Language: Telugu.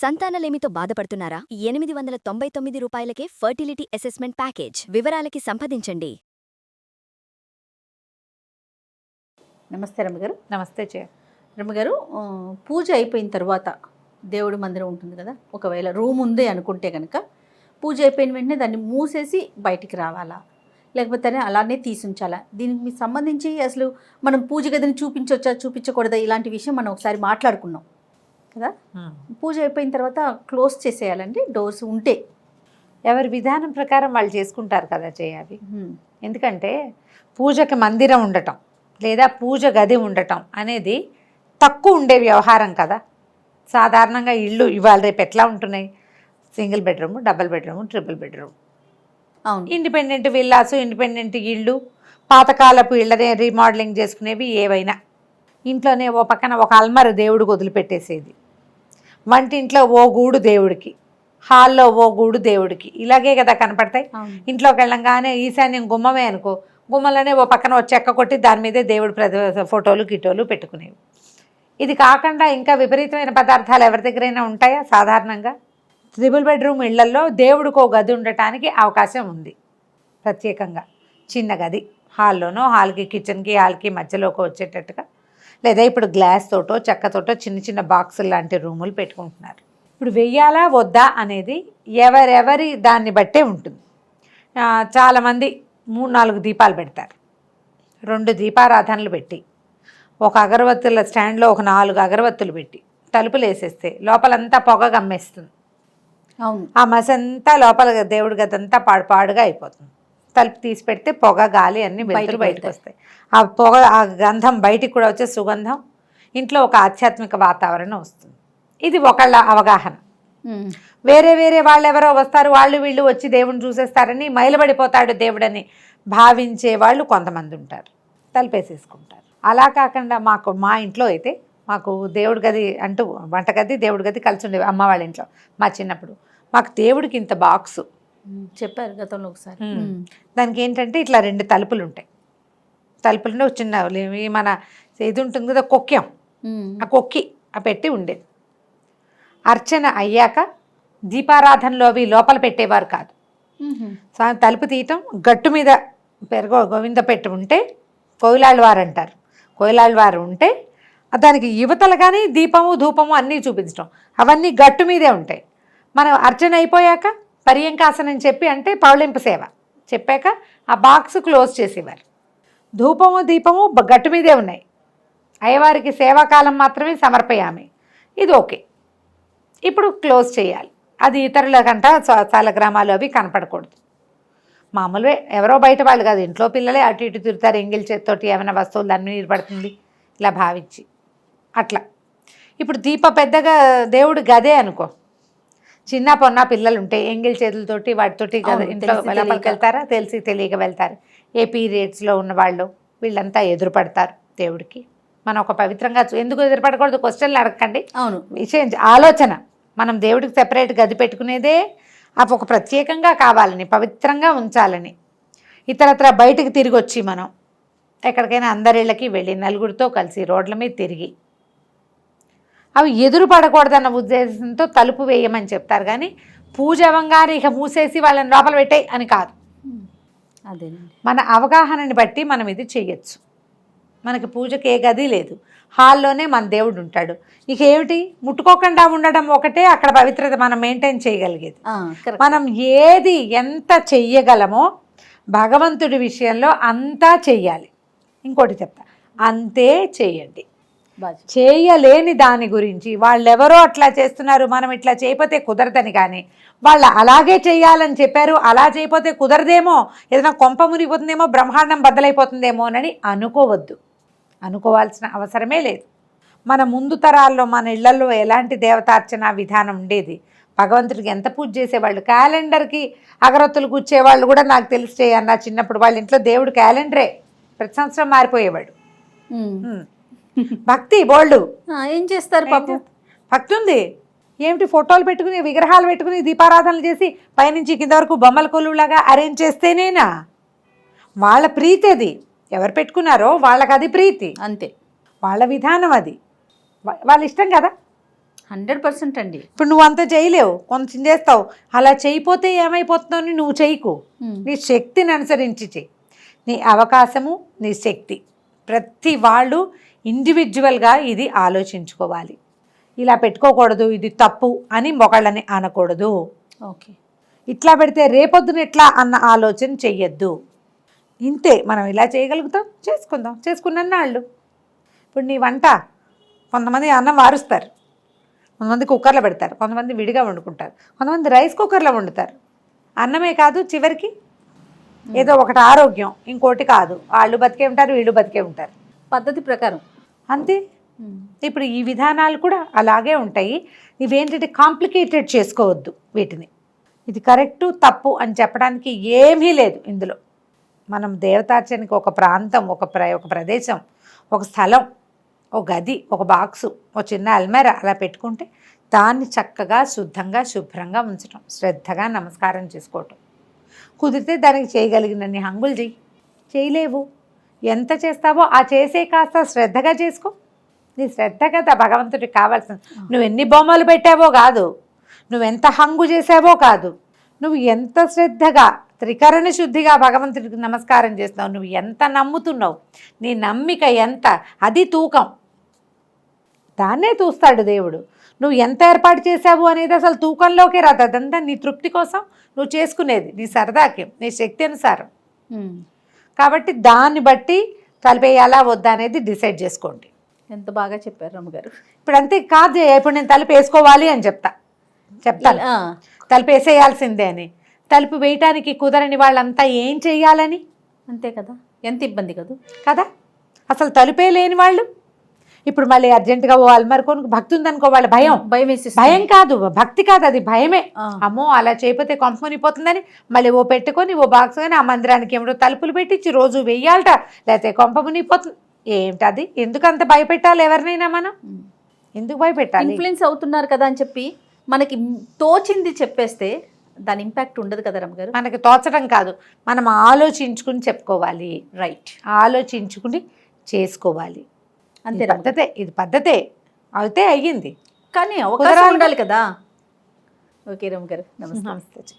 సంతానలేమితో బాధపడుతున్నారా? 899 రూపాయలకే ఫర్టిలిటీ అసెస్మెంట్ ప్యాకేజ్. వివరాలకి సంప్రదించండి. నమస్తే రమ్మగారు. నమస్తే రమ్మగారు, పూజ అయిపోయిన తర్వాత దేవుడి మందిరం ఉంటుంది కదా, ఒకవేళ రూమ్ ఉంది అనుకుంటే కనుక పూజ అయిపోయిన వెంటనే దాన్ని మూసేసి బయటికి రావాలా, లేకపోతే అలానే తీసుంచాలా? దీనికి మీకు సంబంధించి అసలు మనం పూజ గదిని చూపించవచ్చా చూపించకూడదా ఇలాంటి విషయం మనం ఒకసారి మాట్లాడుకున్నాం కదా. పూజ అయిపోయిన తర్వాత క్లోజ్ చేసేయాలండి డోర్స్ ఉంటే. ఎవరి విధానం ప్రకారం వాళ్ళు చేసుకుంటారు కదా చేయాలి. ఎందుకంటే పూజకి మందిరం ఉండటం లేదా పూజ గది ఉండటం అనేది తక్కువ ఉండే వ్యవహారం కదా. సాధారణంగా ఇళ్ళు ఇవాళ రేపు ఎట్లా ఉంటున్నాయి? Single bedroom, double bedroom, triple bedroom, అవును, ఇండిపెండెంట్ విల్లాసు, ఇండిపెండెంట్ ఇళ్ళు, పాతకాలపు ఇళ్ళనే రీమోడలింగ్ చేసుకునేవి ఏవైనా. ఇంట్లోనే ఓ పక్కన ఒక అల్మరు దేవుడికి వదిలిపెట్టేసేది, వంటింట్లో ఓ గూడు దేవుడికి, హాల్లో ఓ గూడు దేవుడికి, ఇలాగే కదా కనపడతాయి. ఇంట్లోకి వెళ్ళంగానే ఈశాన్యం గుమ్మమే అనుకో, గుమ్మలోనే ఓ పక్కన ఓ చెక్క కొట్టి దాని మీదే దేవుడి ఫోటోలు గిటోలు పెట్టుకునేవి. ఇది కాకుండా ఇంకా విపరీతమైన పదార్థాలు ఎవరి దగ్గరైనా ఉంటాయా? సాధారణంగా ట్రిపుల్ బెడ్రూమ్ ఇళ్లల్లో దేవుడికి ఓ గది ఉండటానికి అవకాశం ఉంది. ప్రత్యేకంగా చిన్న గది హాల్లోనో, హాల్కి కిచెన్కి హాల్కి మధ్యలోకి వచ్చేటట్టుగా, లేదా ఇప్పుడు గ్లాస్ తోటో చెక్కతోటో చిన్న చిన్న బాక్సులు లాంటి రూములు పెట్టుకుంటున్నారు. ఇప్పుడు వెయ్యాలా వద్దా అనేది ఎవరెవరి దాన్ని బట్టే ఉంటుంది. చాలామంది 3-4 దీపాలు పెడతారు. 2 దీపారాధనలు పెట్టి, ఒక అగరవత్తుల స్టాండ్లో ఒక 4 అగరవత్తులు పెట్టి తలుపులు వేసేస్తే లోపలంతా పొగ గమ్మేస్తుంది. అవును, ఆ మసంతా లోపల దేవుడి గదంతా పాడుగా అయిపోతుంది. తలుపు తీసి పెడితే పొగ, గాలి అన్నీ బయటకు వస్తాయి. ఆ పొగ, ఆ గంధం బయటికి కూడా వచ్చే సుగంధం, ఇంట్లో ఒక ఆధ్యాత్మిక వాతావరణం వస్తుంది. ఇది ఒకళ్ళ అవగాహన. వేరే వేరే వాళ్ళు ఎవరో వస్తారు, వాళ్ళు వీళ్ళు వచ్చి దేవుడిని చూసేస్తారని, మైలబడిపోతాడు దేవుడని భావించే వాళ్ళు కొంతమంది ఉంటారు, తలుపేసేసుకుంటారు. అలా కాకుండా మా ఇంట్లో అయితే మాకు దేవుడి గది అంటూ, వంటగది దేవుడి గది కలిసి ఉండేవి. అమ్మ వాళ్ళ ఇంట్లో మా చిన్నప్పుడు మాకు దేవుడికి ఇంత బాక్సు చెప్పారు గతంలో ఒకసారి. దానికి ఏంటంటే ఇట్లా 2 తలుపులు ఉంటాయి. తలుపులు చిన్న మన ఇది ఉంటుంది కదా కొక్క్యం, ఆ కొక్కి ఆ పెట్టి ఉండేది. అర్చన అయ్యాక దీపారాధనలో అవి లోపల పెట్టేవారు కాదు. తలుపు తీయటం, గట్టు మీద గోవింద పెట్టి ఉంటే కోయిలాళ్ళవారు అంటారు. కోయిలాళ్ళవారు ఉంటే దానికి యువతలుగానే దీపము ధూపము అన్నీ చూపించడం, అవన్నీ గట్టు మీదే ఉంటాయి. మనం అర్చన అయిపోయాక పర్యంకాసనం చెప్పి, అంటే పౌళింపు సేవ చెప్పాక ఆ బాక్స్ క్లోజ్ చేసేవారు. ధూపము దీపము గట్టు మీదే ఉన్నాయి. అయ్యవారికి సేవాకాలం మాత్రమే సమర్పయామి, ఇది ఓకే. ఇప్పుడు క్లోజ్ చేయాలి. అది ఇతరుల కంట చాలా గ్రామాలు అవి కనపడకూడదు. మామూలుగా ఎవరో బయట వాళ్ళు కాదు, ఇంట్లో పిల్లలే అటు ఇటు తిరుగుతారు, ఎంగిల్ చేతితోటి ఏమైనా వస్తువులు దాని నీరు పడుతుంది ఇలా భావించి అట్లా. ఇప్పుడు పెద్దగా దేవుడు గదే అనుకో, చిన్న పొన్న పిల్లలు ఉంటే ఎంగిల్ చేతులతోటి వాటితోటి ఇంట్లో లోపలికి వెళ్తారా, తెలిసి తెలియక వెళ్తారు. ఏ పీరియడ్స్లో ఉన్న వాళ్ళు వీళ్ళంతా ఎదురుపడతారు దేవుడికి. మనం ఒక పవిత్రంగా ఎందుకు ఎదురుపడకూడదు? క్వశ్చన్లు అడగండి. అవును, విషయం ఆలోచన. మనం దేవుడికి సెపరేట్ గది పెట్టుకునేదే అవి ఒక ప్రత్యేకంగా కావాలని, పవిత్రంగా ఉంచాలని. ఇతరత్ర బయటకు తిరిగి వచ్చి మనం ఎక్కడికైనా అందరిళ్ళకి వెళ్ళి నలుగురితో కలిసి రోడ్ల మీద తిరిగి అవి ఎదురు పడకూడదన్న ఉద్దేశంతో తలుపు వేయమని చెప్తారు. కానీ పూజ అవ్వంగానే ఇక మూసేసి వాళ్ళని లోపల పెట్టాయి అని కాదు. అదేనండి, మన అవగాహనని బట్టి మనం ఇది చెయ్యొచ్చు. మనకి పూజకి ఏ గది లేదు, హాల్లోనే మన దేవుడు ఉంటాడు. ఇక ఏమిటి, ముట్టుకోకుండా ఉండడం ఒకటే అక్కడ పవిత్రత మనం మెయింటైన్ చేయగలిగేది. మనం ఏది ఎంత చెయ్యగలమో భగవంతుడి విషయంలో అంతా చెయ్యాలి. ఇంకోటి చెప్తా, అంతే చెయ్యండి. చేయలేని దాని గురించి వాళ్ళెవరో అట్లా చేస్తున్నారు, మనం ఇట్లా చేయకపోతే కుదరదని, కానీ వాళ్ళు అలాగే చేయాలని చెప్పారు, అలా చేయకపోతే కుదరదేమో, ఏదైనా కొంప మునిగిపోతుందేమో, బ్రహ్మాండం బద్దలైపోతుందేమో అని అనుకోవద్దు. అనుకోవాల్సిన అవసరమే లేదు. మన ముందు తరాల్లో మన ఇళ్లలో ఎలాంటి దేవతార్చన విధానం ఉండేది, భగవంతుడికి ఎంత పూజ చేసేవాళ్ళు. క్యాలెండర్కి అగరొత్తులు కూర్చేవాళ్ళు కూడా నాకు తెలిసి అన్న చిన్నప్పుడు వాళ్ళ ఇంట్లో దేవుడు క్యాలెండరే, ప్రతి సంవత్సరం మారిపోయేవాడు. భక్తి బోల్డు. ఏం చేస్తారు పాపం, భక్తి ఉంది. ఏమిటి, ఫోటోలు పెట్టుకుని విగ్రహాలు పెట్టుకుని దీపారాధనలు చేసి పైనుంచి కింద వరకు బొమ్మల కొలువులాగా అరేంజ్ చేస్తేనేనా? వాళ్ళ ప్రీతి అది, ఎవరు పెట్టుకున్నారో వాళ్ళకి అది ప్రీతి, అంతే, వాళ్ళ విధానం అది, వాళ్ళ ఇష్టం కదా. 100% అండి. ఇప్పుడు నువ్వు అంత చేయలేవు, కొంచెం చేస్తావు. అలా చేయిపోతే ఏమైపోతున్నావు అని నువ్వు చేయకు. నీ శక్తిని అనుసరించి చెయ్యి. నీ అవకాశము, నీ శక్తి. ప్రతి వాళ్ళు ఇండివిజువల్గా ఇది ఆలోచించుకోవాలి. ఇలా పెట్టుకోకూడదు, ఇది తప్పు అని మొగాళ్ళని అనకూడదు. ఓకే. ఇట్లా పెడితే రేపొద్దున ఎట్లా అన్న ఆలోచన చెయ్యొద్దు. ఇంతే. మనం ఇలా చేయగలుగుతాం, చేసుకుందాం. చేసుకున్నన్నాళ్ళు ఇప్పుడు నీ వంట కొంతమంది అన్నం వారుస్తారు, కొంతమంది కుక్కర్లో పెడతారు, కొంతమంది విడిగా వండుకుంటారు, కొంతమంది రైస్ కుక్కర్లో వండుతారు. అన్నమే కాదు, చివరికి ఏదో ఒకటి ఆరోగ్యం, ఇంకోటి కాదు. వాళ్ళు బతికే ఉంటారు, వీళ్ళు బతికే ఉంటారు. పద్ధతి ప్రకారం అంతే. ఇప్పుడు ఈ విధానాలు కూడా అలాగే ఉంటాయి. ఇవేంటంటే కాంప్లికేటెడ్ చేసుకోవద్దు వీటిని. ఇది కరెక్టు తప్పు అని చెప్పడానికి ఏమీ లేదు ఇందులో. మనం దేవతార్చనకి ఒక ప్రాంతం, ఒక ప్రదేశం, ఒక స్థలం, ఒక గది, ఒక బాక్సు, ఒక చిన్న అల్మేరా అలా పెట్టుకుంటే దాన్ని చక్కగా శుద్ధంగా శుభ్రంగా ఉంచడం, శ్రద్ధగా నమస్కారం చేసుకోవటం. కుదిరితే దానికి చేయగలిగినన్ని హంగులు చెయ్యి. చేయలేవు, ఎంత చేస్తావో ఆ చేసే కాస్త శ్రద్ధగా చేసుకో. నీ శ్రద్ధ కదా భగవంతుడికి కావాల్సింది. నువ్వు ఎన్ని బొమ్మలు పెట్టావో కాదు, నువ్వెంత హంగు చేసావో కాదు, నువ్వు ఎంత శ్రద్ధగా త్రికరణ శుద్ధిగా భగవంతుడికి నమస్కారం చేస్తున్నావు, నువ్వు ఎంత నమ్ముతున్నావు, నీ నమ్మిక ఎంత, అది తూకం. దాన్నే చూస్తాడు దేవుడు. నువ్వు ఎంత ఏర్పాటు చేసావు అనేది అసలు తూకంలోకే రాదు. అదంతా నీ తృప్తి కోసం నువ్వు చేసుకునేది, నీ సరదాకి, నీ శక్తి అనుసారం. కాబట్టి దాన్ని బట్టి తలిపేయాలా వద్దా అనేది డిసైడ్ చేసుకోండి. ఎంత బాగా చెప్పారు రమ్మగారు. ఇప్పుడు అంతే కాదు, ఇప్పుడు నేను తలుపు వేసుకోవాలి అని చెప్తాను తలుపు వేసేయాల్సిందే అని. తలుపు వేయటానికి కుదరని వాళ్ళంతా ఏం చెయ్యాలని? అంతే కదా, ఎంత ఇబ్బంది కదా. అసలు తలుపే లేని వాళ్ళు ఇప్పుడు మళ్ళీ అర్జెంటుగా ఓ అల్మార్ కొనుక్కు భక్తి ఉందనుకో, వాళ్ళ భయం కాదు, భక్తి కాదు, అది భయమే. అమ్మో అలా చేయకపోతే కొంప మునిగిపోతుందని మళ్ళీ ఓ పెట్టుకొని ఓ బాక్స్ కానీ ఆ మందిరానికి ఏమిటో తలుపులు పెట్టించి రోజు వెయ్యాలట, లేకపోతే కొంప మునిగిపోతుంది. ఏమిటది? ఎందుకు అంత భయపెట్టాలి ఎవరినైనా? మనం ఎందుకు భయపెట్టాలి? ఇన్ఫ్లుయెన్స్ అవుతున్నారు కదా అని చెప్పి మనకి తోచింది చెప్పేస్తే దాని ఇంపాక్ట్ ఉండదు కదా రమ్మగారు. మనకి తోచడం కాదు, మనం ఆలోచించుకుని చెప్పుకోవాలి. రైట్, ఆలోచించుకుని చేసుకోవాలి. అంతే. ఇది పద్ధతే అయితే అయ్యింది, కానీ అవకాశం ఉండాలి కదా. ఓకే రమ్మగారు, నమస్తే. నమస్తే.